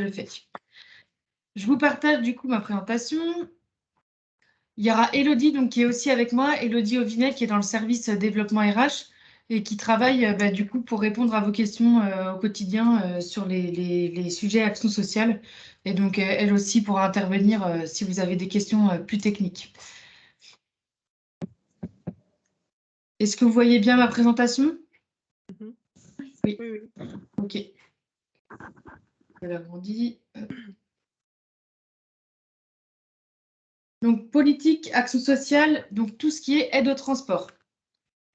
le fait. Je vous partage du coup ma présentation. Il y aura Elodie donc, qui est aussi avec moi, Elodie Auvinet qui est dans le service développement RH et qui travaille du coup pour répondre à vos questions au quotidien sur les sujets action sociale. Et donc elle aussi pourra intervenir si vous avez des questions plus techniques. Est-ce que vous voyez bien ma présentation? Oui. Ok. Je l'agrandis. Donc, politique, action sociale, donc tout ce qui est aide au transport.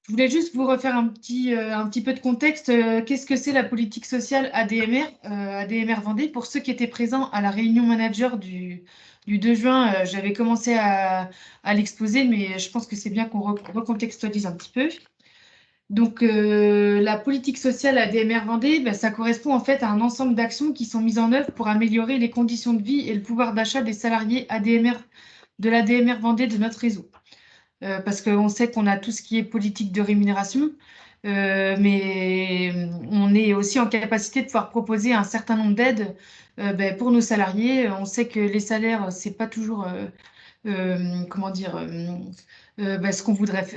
Je voulais juste vous refaire un petit peu de contexte. Qu'est-ce que c'est la politique sociale ADMR, ADMR Vendée? Pour ceux qui étaient présents à la réunion manager du 2 juin, j'avais commencé à l'exposer, mais je pense que c'est bien qu'on recontextualise un petit peu. Donc, la politique sociale ADMR Vendée, ça correspond en fait à un ensemble d'actions qui sont mises en œuvre pour améliorer les conditions de vie et le pouvoir d'achat des salariés ADMR de l'ADMR Vendée de notre réseau. Parce qu'on sait qu'on a tout ce qui est politique de rémunération, mais on est aussi en capacité de pouvoir proposer un certain nombre d'aides pour nos salariés. On sait que les salaires, c'est pas toujours comment dire, ce qu'on voudrait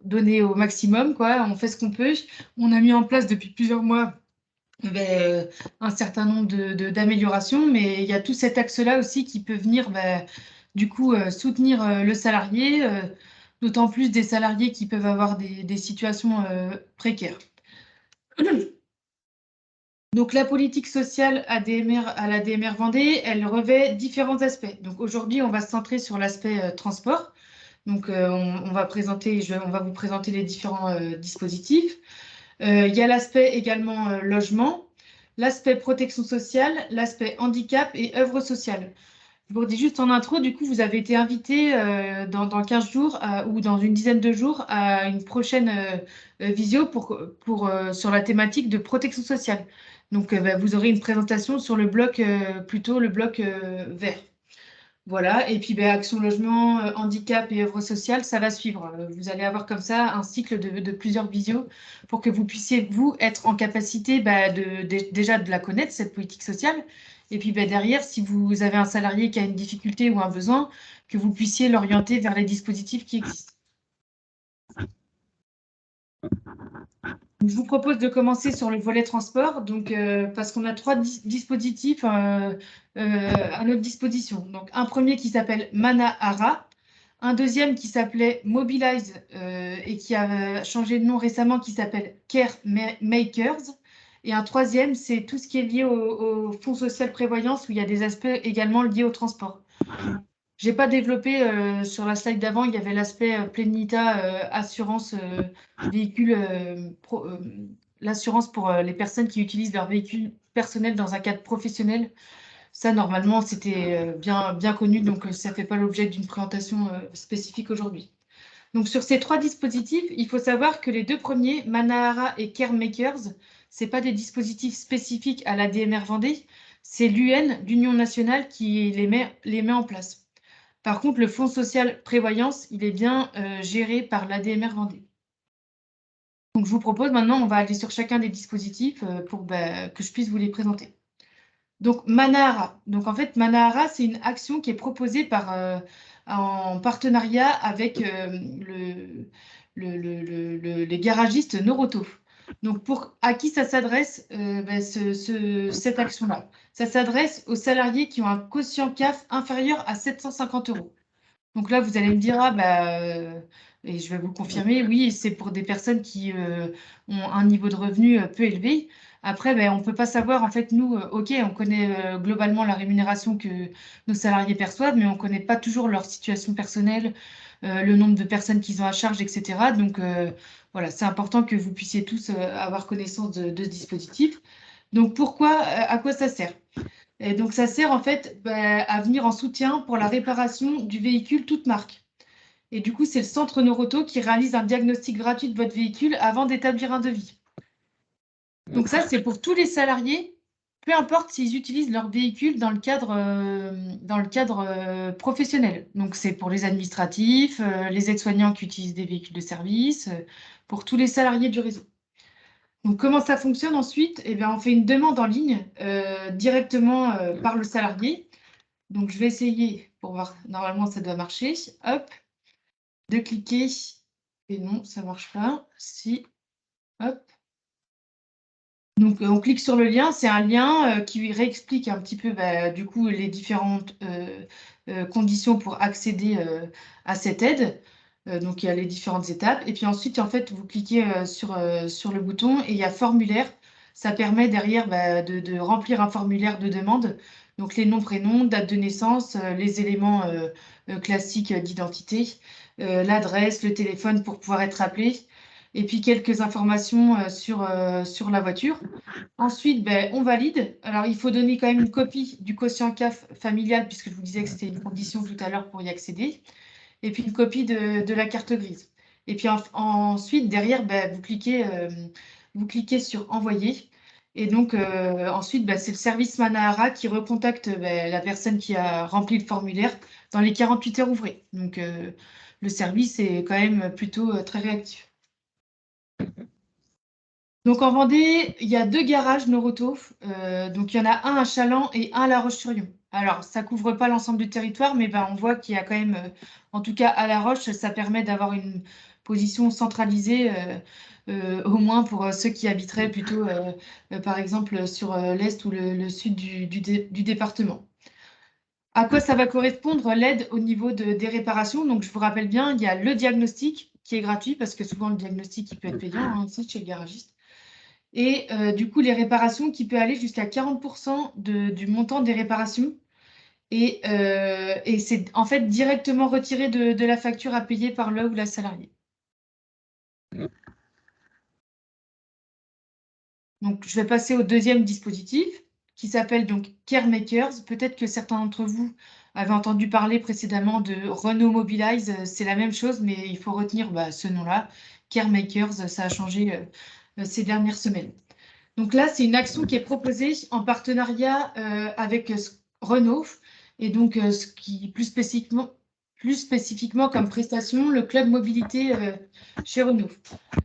donner au maximum, quoi. On fait ce qu'on peut. On a mis en place depuis plusieurs mois un certain nombre d'améliorations, mais il y a tout cet axe-là aussi qui peut venir du coup soutenir le salarié, d'autant plus des salariés qui peuvent avoir des situations précaires. Donc la politique sociale à l'ADMR Vendée, elle revêt différents aspects. Donc aujourd'hui, on va se centrer sur l'aspect transport. Donc on va vous présenter les différents dispositifs. Il y a l'aspect également logement, l'aspect protection sociale, l'aspect handicap et œuvre sociale. Je vous dis juste en intro, du coup, vous avez été invité dans 15 jours ou dans une dizaine de jours à une prochaine visio sur la thématique de protection sociale. Donc, vous aurez une présentation sur le bloc, plutôt le bloc vert. Voilà, et puis action logement, handicap et œuvre sociale, ça va suivre. Vous allez avoir comme ça un cycle de plusieurs visios pour que vous puissiez, vous, être en capacité déjà de la connaître, cette politique sociale. Et puis derrière, si vous avez un salarié qui a une difficulté ou un besoin, que vous puissiez l'orienter vers les dispositifs qui existent. Je vous propose de commencer sur le volet transport, donc, parce qu'on a 3 dispositifs à notre disposition. Donc, un premier qui s'appelle Manahara, un deuxième qui s'appelait Mobilize et qui a changé de nom récemment, qui s'appelle Care Makers. Et un troisième, c'est tout ce qui est lié au Fonds social prévoyance, où il y a des aspects également liés au transport. Je n'ai pas développé sur la slide d'avant, il y avait l'aspect Plénita, assurance véhicule, l'assurance pour les personnes qui utilisent leur véhicule personnel dans un cadre professionnel. Ça, normalement, c'était bien connu, donc ça ne fait pas l'objet d'une présentation spécifique aujourd'hui. Donc, sur ces 3 dispositifs, il faut savoir que les 2 premiers, Manahara et Caremakers, ce n'est pas des dispositifs spécifiques à la DMR Vendée, c'est l'UN, l'Union nationale, qui les met en place. Par contre, le Fonds social prévoyance, il est bien géré par l'ADMR Vendée. Donc, je vous propose maintenant, on va aller sur chacun des dispositifs pour que je puisse vous les présenter. Donc, Manahara. Donc, en fait, Manahara, c'est une action qui est proposée en partenariat avec les garagistes Noroto. Donc, à qui ça s'adresse, cette action-là? Ça s'adresse aux salariés qui ont un quotient CAF inférieur à 750 €. Donc là, vous allez me dire, et je vais vous confirmer, oui, c'est pour des personnes qui ont un niveau de revenu peu élevé. Après, on ne peut pas savoir, en fait, nous, OK, on connaît globalement la rémunération que nos salariés perçoivent, mais on ne connaît pas toujours leur situation personnelle, le nombre de personnes qu'ils ont à charge, etc. Donc, voilà, c'est important que vous puissiez tous avoir connaissance de ce dispositif. Donc, à quoi ça sert? Et donc, ça sert en fait à venir en soutien pour la réparation du véhicule toute marque. Et du coup, c'est le centre Noroto qui réalise un diagnostic gratuit de votre véhicule avant d'établir un devis. Donc ça, c'est pour tous les salariés, peu importe s'ils utilisent leur véhicule dans le cadre professionnel. Donc c'est pour les administratifs, les aides-soignants qui utilisent des véhicules de service, pour tous les salariés du réseau. Donc, comment ça fonctionne ensuite? Eh bien, on fait une demande en ligne directement par le salarié. Donc, je vais essayer pour voir. Normalement, ça doit marcher. Hop, de cliquer. Et non, ça ne marche pas. Si, hop. Donc, on clique sur le lien. C'est un lien qui réexplique un petit peu, du coup, les différentes conditions pour accéder à cette aide. Donc, il y a les différentes étapes. Et puis ensuite, en fait, vous cliquez sur le bouton et il y a formulaire. Ça permet derrière de remplir un formulaire de demande. Donc, les noms, prénoms, date de naissance, les éléments classiques d'identité, l'adresse, le téléphone pour pouvoir être appelé. Et puis, quelques informations sur la voiture. Ensuite, on valide. Alors, il faut donner quand même une copie du quotient CAF familial, puisque je vous disais que c'était une condition tout à l'heure pour y accéder. Et puis, une copie de la carte grise. Et puis, ensuite, derrière, vous cliquez sur Envoyer. Et donc, ensuite, c'est le service Manahara qui recontacte la personne qui a rempli le formulaire dans les 48 heures ouvrées. Donc, le service est quand même plutôt très réactif. Donc en Vendée, il y a 2 garages Noroto. Donc il y en a un à Chaland et un à La Roche-sur-Yon. Alors ça couvre pas l'ensemble du territoire, mais on voit qu'il y a quand même, en tout cas à La Roche, ça permet d'avoir une position centralisée, au moins pour ceux qui habiteraient plutôt, par exemple, sur l'est ou le sud du département. À quoi ça va correspondre l'aide au niveau des réparations? Donc je vous rappelle bien, il y a le diagnostic qui est gratuit, parce que souvent le diagnostic il peut être payant aussi chez le garagiste. Et du coup, les réparations qui peut aller jusqu'à 40% du montant des réparations. Et c'est en fait directement retiré de la facture à payer par le ou la salariée. Donc, je vais passer au deuxième dispositif qui s'appelle donc CareMakers. Peut-être que certains d'entre vous avaient entendu parler précédemment de Renault Mobilize. C'est la même chose, mais il faut retenir ce nom-là. CareMakers, ça a changé ces dernières semaines. Donc là, c'est une action qui est proposée en partenariat avec Renault et donc ce qui plus spécifiquement comme prestation, le club mobilité chez Renault.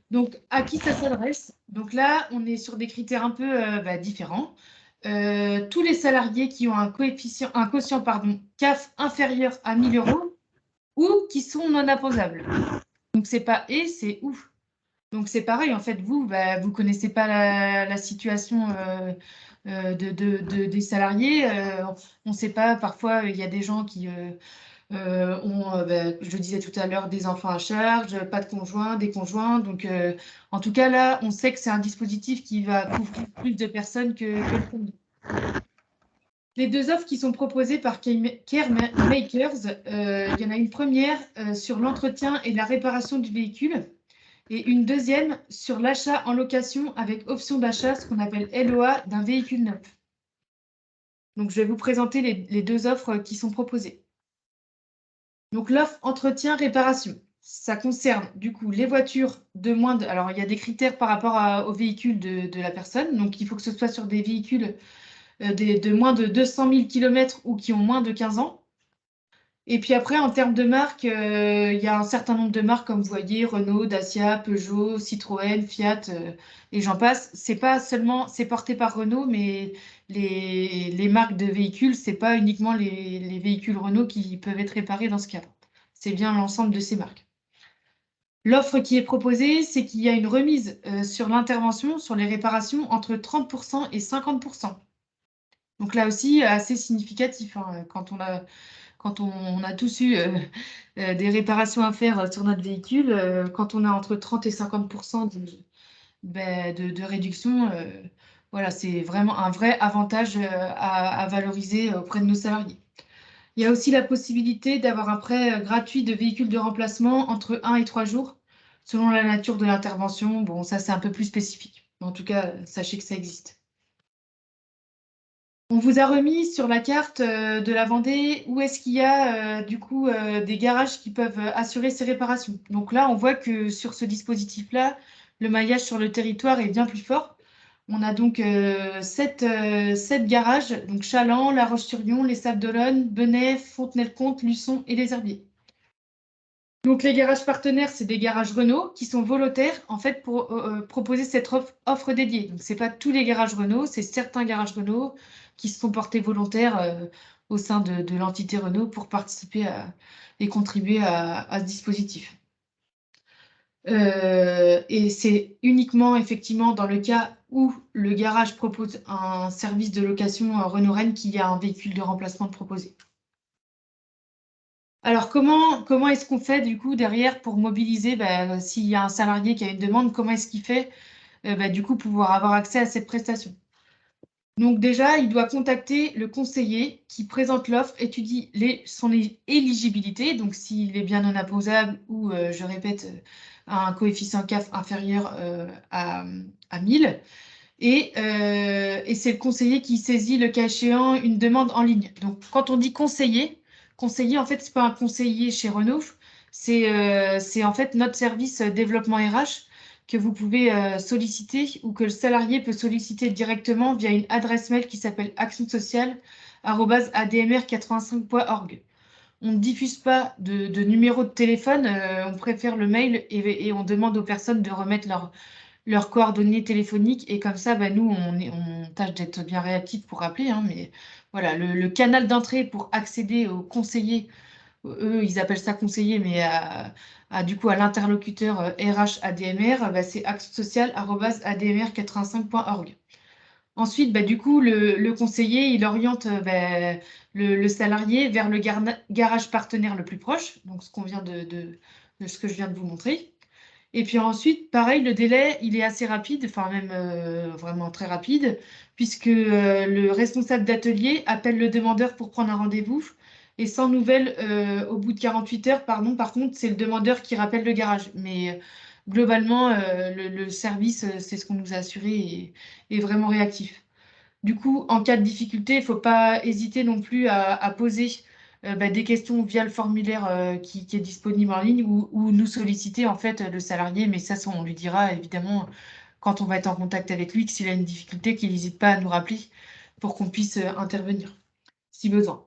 Donc à qui ça s'adresse? Donc là, on est sur des critères un peu différents. Tous les salariés qui ont un quotient CAF inférieur à 1 000 € ou qui sont non imposables. Donc c'est pas et, c'est ou. Donc c'est pareil, en fait, vous ne connaissez pas la situation des salariés. On ne sait pas, parfois, il y a des gens qui ont, je le disais tout à l'heure, des enfants à charge, pas de conjoint, des conjoints. Donc, en tout cas, là, on sait que c'est un dispositif qui va couvrir plus de personnes que le premier. Les 2 offres qui sont proposées par CareMakers, il y en a une première sur l'entretien et la réparation du véhicule. Et une deuxième sur l'achat en location avec option d'achat, ce qu'on appelle LOA, d'un véhicule neuf. Donc, je vais vous présenter les 2 offres qui sont proposées. Donc, l'offre entretien-réparation, ça concerne du coup les voitures de moins de... Alors, il y a des critères par rapport au véhicule de la personne. Donc, il faut que ce soit sur des véhicules de moins de 200 000 km ou qui ont moins de 15 ans. Et puis après, en termes de marque, il y a un certain nombre de marques, comme vous voyez, Renault, Dacia, Peugeot, Citroën, Fiat, et j'en passe. C'est pas seulement, c'est porté par Renault, mais les marques de véhicules, c'est pas uniquement les véhicules Renault qui peuvent être réparés dans ce cas. C'est bien l'ensemble de ces marques. L'offre qui est proposée, c'est qu'il y a une remise sur l'intervention, sur les réparations, entre 30% et 50%. Donc là aussi, assez significatif, hein, quand on a tous eu des réparations à faire sur notre véhicule, quand on a entre 30 et 50% de réduction, voilà, c'est vraiment un vrai avantage à valoriser auprès de nos salariés. Il y a aussi la possibilité d'avoir un prêt gratuit de véhicules de remplacement entre 1 et 3 jours, selon la nature de l'intervention. Bon, ça, c'est un peu plus spécifique. En tout cas, sachez que ça existe. On vous a remis sur la carte de la Vendée où est-ce qu'il y a du coup des garages qui peuvent assurer ces réparations. Donc là, on voit que sur ce dispositif-là, le maillage sur le territoire est bien plus fort. On a donc 7 garages, donc Chaland, La Roche-sur-Yon, Les Sables d'Olonne, Benay, Fontenay-le-Comte, Luçon et Les Herbiers. Donc, les garages partenaires, c'est des garages Renault qui sont volontaires en fait pour proposer cette offre dédiée. Donc, ce n'est pas tous les garages Renault, c'est certains garages Renault qui se sont portés volontaires au sein de l'entité Renault pour participer et contribuer à ce dispositif. Et c'est uniquement effectivement dans le cas où le garage propose un service de location Renault Rennes qu'il y a un véhicule de remplacement proposé. Alors, comment est-ce qu'on fait du coup derrière pour mobiliser, s'il y a un salarié qui a une demande, comment est-ce qu'il fait du coup pouvoir avoir accès à cette prestation? Donc déjà, il doit contacter le conseiller qui présente l'offre, étudie son éligibilité, donc s'il est bien non opposable ou, je répète, un coefficient CAF inférieur à 1000. Et c'est le conseiller qui saisit, le cas échéant, une demande en ligne. Donc, quand on dit conseiller, en fait, ce n'est pas un conseiller chez Renault, c'est en fait notre service développement RH que vous pouvez solliciter ou que le salarié peut solliciter directement via une adresse mail qui s'appelle actionsocial@admr85.org. On ne diffuse pas de numéro de téléphone, on préfère le mail et on demande aux personnes de remettre leurs coordonnées téléphoniques et comme ça, nous, on tâche d'être bien réactif pour rappeler, hein, mais voilà, le canal d'entrée pour accéder aux conseillers, eux, ils appellent ça conseiller, mais du coup, à l'interlocuteur RH ADMR, c'est actsocial@admr85.org. Ensuite, du coup, le conseiller, il oriente le salarié vers le garage partenaire le plus proche, donc ce qu'on vient de ce que je viens de vous montrer. Et puis ensuite, pareil, le délai, il est assez rapide, enfin même vraiment très rapide, puisque le responsable d'atelier appelle le demandeur pour prendre un rendez-vous. Et sans nouvelles, au bout de 48 heures, pardon, par contre, c'est le demandeur qui rappelle le garage. Mais globalement, le service, c'est ce qu'on nous a assuré, est vraiment réactif. Du coup, en cas de difficulté, il ne faut pas hésiter non plus à poser des questions via le formulaire qui est disponible en ligne ou nous solliciter en fait le salarié, mais ça, on lui dira évidemment quand on va être en contact avec lui que s'il a une difficulté, qu'il n'hésite pas à nous rappeler pour qu'on puisse intervenir si besoin.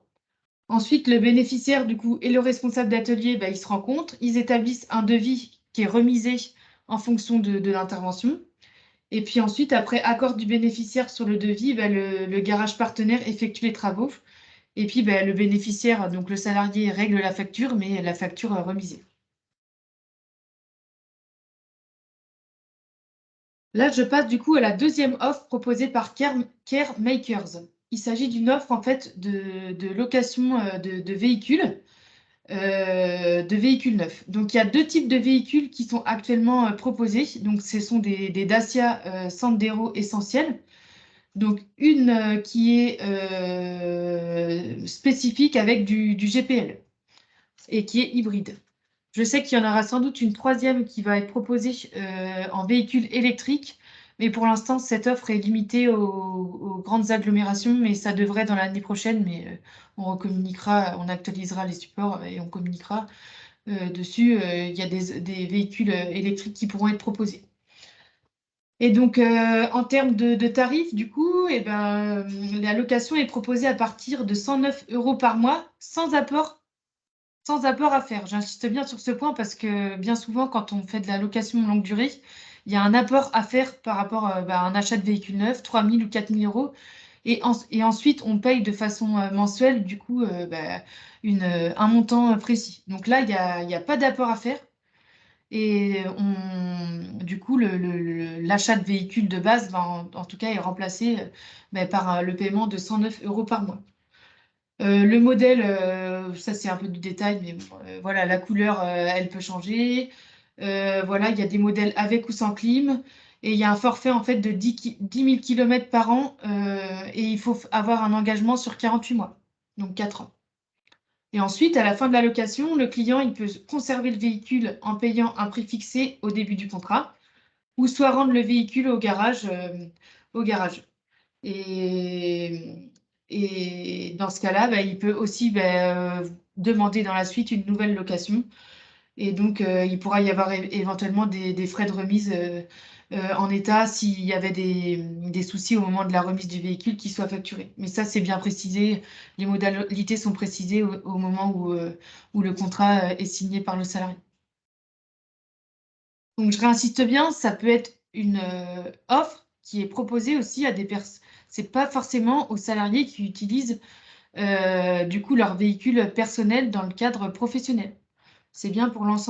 Ensuite, le bénéficiaire du coup et le responsable d'atelier, ils se rencontrent, ils établissent un devis qui est remisé en fonction de l'intervention. Et puis ensuite, après accord du bénéficiaire sur le devis, le garage partenaire effectue les travaux. Et puis le bénéficiaire, donc le salarié, règle la facture, mais la facture remisée. Là, je passe du coup à la deuxième offre proposée par Caremakers. Il s'agit d'une offre en fait de location de véhicules. De véhicules neufs. Donc, il y a deux types de véhicules qui sont actuellement proposés. Donc, ce sont des Dacia Sandero essentiels. Donc, une qui est spécifique avec du GPL et qui est hybride. Je sais qu'il y en aura sans doute une troisième qui va être proposée en véhicule électrique, mais pour l'instant, cette offre est limitée aux grandes agglomérations, mais ça devrait dans l'année prochaine, mais on recommuniquera, on actualisera les supports et on communiquera dessus. Il y a des véhicules électriques qui pourront être proposés. Et donc, en termes de tarifs, du coup, la location est proposée à partir de 109 € par mois, sans apport à faire. J'insiste bien sur ce point parce que bien souvent, quand on fait de la location longue durée, il y a un apport à faire par rapport à un achat de véhicule neuf, 3 000 ou 4 000 €. Et ensuite, on paye de façon mensuelle, du coup, un montant précis. Donc là, il y a pas d'apport à faire. Et du coup, l'achat de véhicules de base, en tout cas, est remplacé par le paiement de 109 € par mois. Le modèle, ça c'est un peu du détail, mais bon, voilà, la couleur, elle peut changer. Voilà, il y a des modèles avec ou sans clim. Et il y a un forfait en fait de 10 000 km par an et il faut avoir un engagement sur 48 mois, donc 4 ans. Et ensuite, à la fin de la location, le client il peut conserver le véhicule en payant un prix fixé au début du contrat ou soit rendre le véhicule au garage. Et, et dans ce cas-là, il peut aussi demander dans la suite une nouvelle location. Et donc, il pourra y avoir éventuellement des frais de remise en état, s'il y avait des soucis au moment de la remise du véhicule, qui soient facturés. Mais ça, c'est bien précisé. Les modalités sont précisées au moment où le contrat est signé par le salarié. Donc, je réinsiste bien, ça peut être une offre qui est proposée aussi à des personnes. C'est pas forcément aux salariés qui utilisent du coup leur véhicule personnel dans le cadre professionnel. C'est bien pour l'ensemble.